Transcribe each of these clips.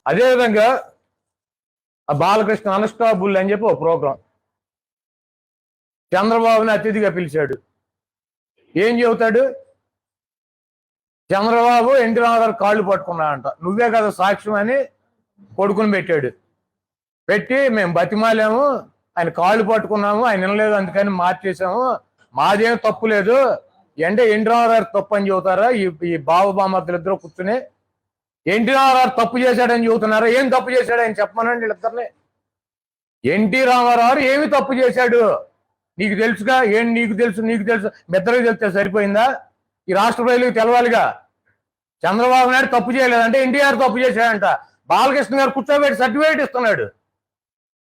అదేవిధంగా ఆ బాలకృష్ణ అన్స్టాపుల్ అని చెప్పి ఒక ప్రోగ్రాం చంద్రబాబుని అతిథిగా పిలిచాడు. ఏం చెబుతాడు? చంద్రబాబు ఎన్టీ రామారావు కాళ్ళు పట్టుకున్నాడంట. నువ్వే కదా సాక్ష్యం అని కొడుకుని పెట్టాడు. పెట్టి మేము బతిమాలేము, ఆయన కాళ్ళు పట్టుకున్నాము, ఆయన వినలేదు అందుకని మార్చేసాము, మాదేం తప్పు లేదు అంటే ఎన్టీ రామారావు తప్పు అని చెబుతారా? ఈ బాబుబామర్దులు ఇద్దరు కూర్చుని ఎన్టీ రామారావు తప్పు చేశాడని చెబుతున్నారా? ఏం తప్పు చేశాడు ఆయన చెప్పమనండి వీళ్ళిద్దరిని. ఎన్టీ రామారావు ఏమి తప్పు చేశాడు నీకు తెలుసుగా? ఏం నీకు తెలుసు మెద్దరికి తెలిస్తే సరిపోయిందా? ఈ రాష్ట్ర ప్రజలకు తెలవాలిగా. చంద్రబాబు నాయుడు తప్పు చేయలేదంటే ఎన్టీఆర్ తప్పు చేశాడంట. బాలకృష్ణ గారు కూర్చోబెట్టి సర్టిఫికేట్ ఇస్తున్నాడు.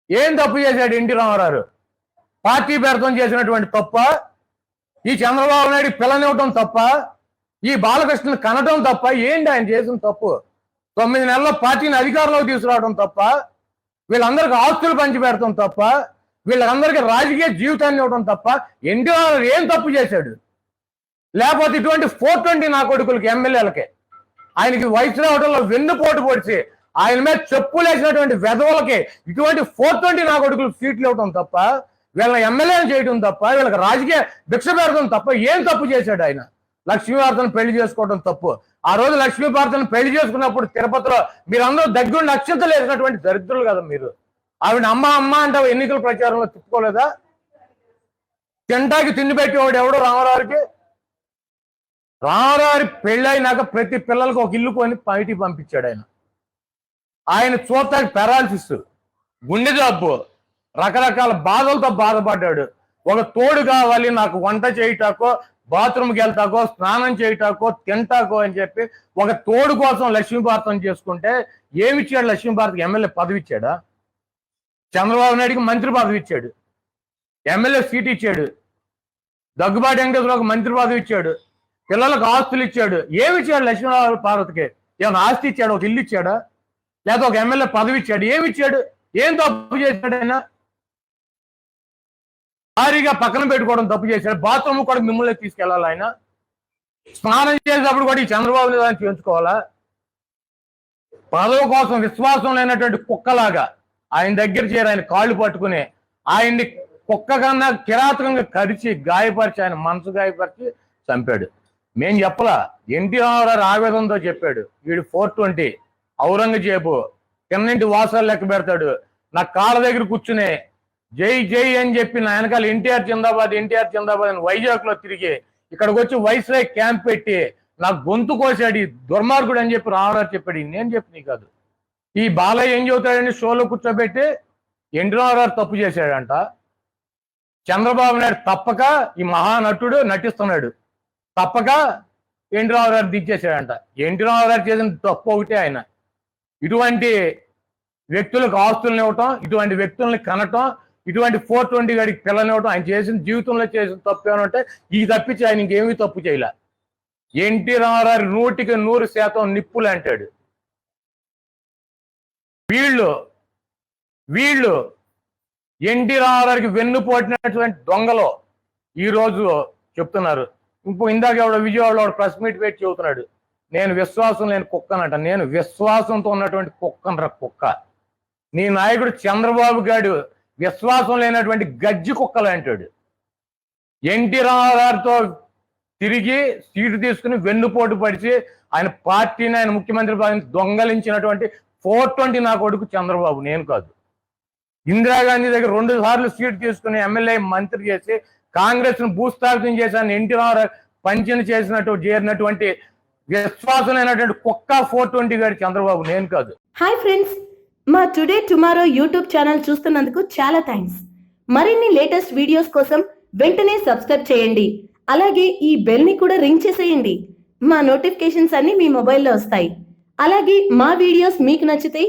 ఏం తప్పు చేశాడు ఎన్టీ రామారావు? పార్టీ పేరుతో చేసినటువంటి తప్ప? ఈ చంద్రబాబు నాయుడు పిల్లనివ్వటం తప్ప? ఈ బాలకృష్ణ కనటం తప్ప? ఏంటి ఆయన చేసిన తప్పు? 9 నెలల్లో పార్టీని అధికారంలోకి తీసుకురావడం తప్ప? వీళ్ళందరికీ ఆస్తులు పంచిపెడతాం తప్ప? వీళ్ళందరికీ రాజకీయ జీవితాన్ని ఇవ్వడం తప్ప ఎన్టీఆర్ ఏం తప్పు చేశాడు? లేకపోతే ఇటువంటి 420 నా కొడుకులకి ఎమ్మెల్యేలకి ఆయనకి వయసు రావడంలో వెన్నుపోటు పొడిచి ఆయన మీద చెప్పులేసినటువంటి వెధవులకి ఇటువంటి 420 నా కొడుకులకు సీట్లు ఇవ్వడం తప్ప, వీళ్ళని ఎమ్మెల్యేలు చేయడం తప్ప, వీళ్ళకి రాజకీయ భిక్ష పెడతాం తప్ప ఏం తప్పు చేశాడు ఆయన? లక్ష్మీభారతను పెళ్లి చేసుకోవడం తప్పు. ఆ రోజు లక్ష్మీభారతను పెళ్లి చేసుకున్నప్పుడు తిరుపతిలో మీరందరూ దగ్గరుండి అక్షంతలు వేసినటువంటి దరిద్రులు కదా మీరు. ఆవిడ అమ్మ అంటే ఎన్నికల ప్రచారంలో తిప్పుకోలేదా? తింటాకి తిండి పెట్టేవాడు ఎవడు రామారావుకి? రామారావు పెళ్ళైనాక ప్రతి పిల్లలకు ఒక ఇల్లు కొని బయటికి పంపించాడు ఆయన. ఆయన చూడటానికి పెరాలసిస్, గుండె జబ్బు, రకరకాల బాధలతో బాధపడ్డాడు. ఒక తోడు కావాలి నాకు, వంట చేయటాకో, బాత్రూమ్కి వెళ్తాకో, స్నానం చేయటాకో, తింటాకో అని చెప్పి ఒక తోడు కోసం లక్ష్మీభారతం చేసుకుంటే ఏమిచ్చాడు? లక్ష్మీభారత్కి ఎమ్మెల్యే పదవి ఇచ్చాడా? చంద్రబాబు నాయుడికి మంత్రి పదవి ఇచ్చాడు, ఎమ్మెల్యే సీట్ ఇచ్చాడు, దగ్గుబాటి వెంకటేశ్వరరావుకి మంత్రి పదవి ఇచ్చాడు, పిల్లలకు ఆస్తులు ఇచ్చాడు. ఏమి ఇచ్చాడు లక్ష్మీనారాయణ పార్వతికి? ఏమైనా ఆస్తి ఇచ్చాడు? ఒక ఇల్లు ఇచ్చాడా? లేదా ఒక ఎమ్మెల్యే పదవి ఇచ్చాడు? ఏమి ఇచ్చాడు? ఏం తప్పు చేశాడు ఆయన? భారీగా పక్కన పెట్టుకోవడం తప్పు చేశాడు. బాత్రూమ్ కూడా మిమ్మల్ని తీసుకెళ్ళాలి ఆయన. స్నానం చేసేటప్పుడు కూడా ఈ చంద్రబాబు దాన్ని చేయించుకోవాలా? పదవి కోసం విశ్వాసం లేనటువంటి కుక్కలాగా ఆయన దగ్గర చేరి ఆయన కాళ్ళు పట్టుకుని ఆయన్ని కుక్క కన్నా కిరాతకంగా కరిచి గాయపరిచి ఆయన మనసు గాయపరిచి చంపాడు. మేం చెప్పలా, ఎన్టీ రామారావు ఆవేదనతో చెప్పాడు. వీడు 420 ఔరంగజేబు కిన్నింటి వాసాలు లెక్క పెడతాడు. నా కాళ్ళ దగ్గర కూర్చుని జై జై అని చెప్పి నా వెనకాల ఎన్టీఆర్ జిందాబాద్ అని వైజాగ్ లో తిరిగి ఇక్కడికి వచ్చి వైస్రాయ్ క్యాంప్ పెట్టి నా గొంతు కోసాడు దుర్మార్గుడు అని చెప్పి రామారావు చెప్పాడు. నేను చెప్పి కాదు. ఈ బాలయ్య ఏం చెబుతాడని షోలో కూర్చోబెట్టి ఎన్టీ రామారావు తప్పు చేశాడంట. చంద్రబాబు నాయుడు తప్పక ఈ మహానటుడు నటిస్తున్నాడు, తప్పక ఎన్టీ రామారావు దించేశాడంట. ఎన్టీ రామారావు చేసిన తప్పు ఒకటే, ఆయన ఇటువంటి వ్యక్తులకు ఆస్తులను ఇవ్వటం, ఇటువంటి వ్యక్తుల్ని కనటం, ఇటువంటి 420 గడికి పిల్లనివ్వటం ఆయన చేసిన జీవితంలో చేసిన తప్పు ఏమంటే ఈ తప్పించి ఆయన ఇంకేమీ తప్పు చేయలే. ఎన్టీ రామారావు 100కి 100% నిప్పులు అంటాడు. వీళ్ళు ఎన్టీ రామారావుకి వెన్నుపోటినటువంటి దొంగలో ఈరోజు చెప్తున్నారు. ఇందాక ఎవడో విజయవాడలో ప్రెస్ మీట్ పెట్టి చెబుతున్నాడు, నేను విశ్వాసం లేని కుక్కనంట. నేను విశ్వాసంతో ఉన్నటువంటి కుక్కనరా కుక్క. నీ నాయకుడు చంద్రబాబు గారు విశ్వాసం లేనటువంటి గజ్జి కుక్కలు అంటాడు. ఎన్టీ రామారావుతో తిరిగి సీటు తీసుకుని వెన్నుపోటు పడిచి ఆయన పార్టీని, ఆయన ముఖ్యమంత్రి పదవిని దొంగలించినటువంటి 420 నా కొడుకు చంద్రబాబు, నేను కాదు. ఇందిరాగాంధీ దగ్గర 2 సార్లు సీటు తీసుకుని ఎమ్మెల్యే మంత్రి చేసి కాంగ్రెస్ ను భూస్థాపితం చేశాను ఎన్టీ రామారావు పంచని చేరినటువంటి విశ్వాసం లేనటువంటి కుక్క 420 గారి చంద్రబాబు, నేను కాదు. హాయ్ ఫ్రెండ్స్, మా టుడే టుమారో యూట్యూబ్ ఛానల్ చూస్తున్నందుకు చాలా థ్యాంక్స్. మరిన్ని లేటెస్ట్ వీడియోస్ కోసం వెంటనే సబ్స్క్రైబ్ చేయండి. అలాగే ఈ బెల్ ని కూడా రింగ్ చేసేయండి. మా నోటిఫికేషన్స్ అన్ని మీ మొబైల్లో వస్తాయి. అలాగే మా వీడియోస్ మీకు నచ్చితే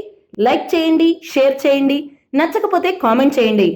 లైక్ చేయండి, షేర్ చేయండి, నచ్చకపోతే కామెంట్ చేయండి.